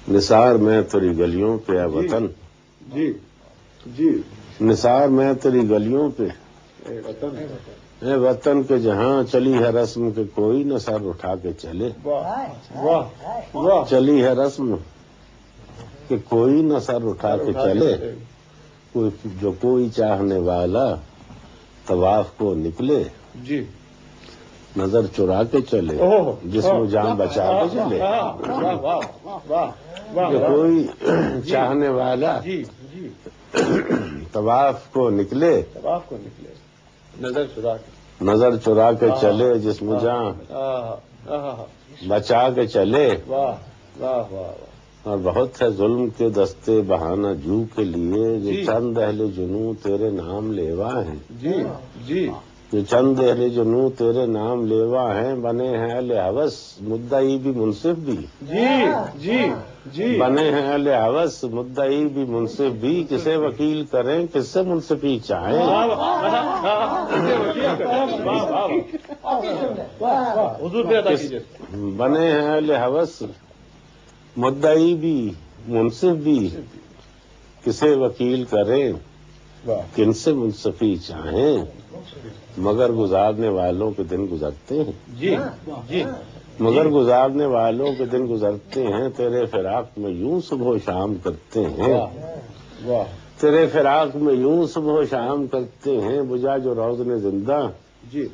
نثار میں تیری گلیوں پہ اے وطن، جی جی نثار میں تیری گلیوں پہ اے وطن، اے وطن کے جہاں چلی ہے رسم کہ کوئی نہ سر اٹھا کے چلے، واہ واہ واہ، چلی ہے رسم کہ کوئی نہ سر اٹھا کے چلے، جو کوئی چاہنے والا طواف کو نکلے، جی نظر چرا کے چلے، جسم و جان بچا کے چلے، واہ واہ واہ واہ، جو کوئی چاہنے والا جی جی طواف کو نکلے، طواف کو نکلے، نظر چرا کے، نظر چرا کے چلے، جسم و جان بچا کے چلے، واہ واہ واہ، اور بہت ہے ظلم کے دستے بہانہ جو کے لیے، جو جی چند اہل جنوں تیرے نام لیوا ہیں، جی جی جو چند اہل جنوں تیرے نام لیوا ہیں، بنے ہیں اہل ہوس مدعی بھی منصف بھی، جی جی جی، بنے ہیں اہل ہوس مدعی بھی منصف بھی، کسے وکیل کریں کس سے منصفی چاہیں، حضور پہ ادا کیجیے، بنے ہیں اہل ہوس مدعی بھی منصف بھی، کسے وکیل کریں کن سے منصفی چاہیں، مگر گزارنے والوں کے دن گزرتے ہیں، جی جی، مگر گزارنے والوں کے دن گزرتے ہیں، تیرے فراق میں یوں صبح و شام کرتے ہیں، واہ، تیرے فراق میں یوں صبح و شام کرتے ہیں، بجھا جو روزن زندہ جی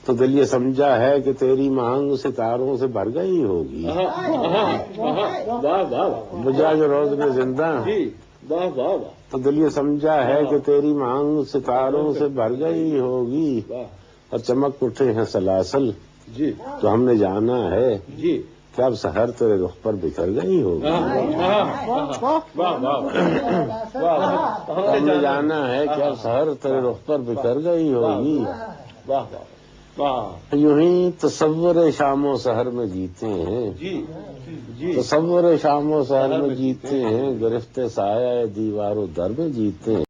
تو دل یہ سمجھا ہے کہ تیری مانگ ستاروں سے بھر گئی ہوگی، واہ واہ، بجھا جو روزن زندہ جی واہ واہ واہ، تو دل یہ سمجھا ہے کہ تیری مانگ ستاروں سے بھر گئی ہوگی، اور چمک اٹھے ہیں سلاسل جی تو ہم نے جانا ہے جی، کہ اب سحر تیرے رخ پر بکھر گئی ہوگی، ہم نے جانا ہے کہ اب سحر تیرے رخ پر بکھر گئی ہوگی، واہ واہ، یوں ہی تصور شام و سحر میں جیتے ہیں، جی جی، تصور شام و سحر میں جیتے ہیں، گرفت سایہ دیوار و در میں جیتے ہیں۔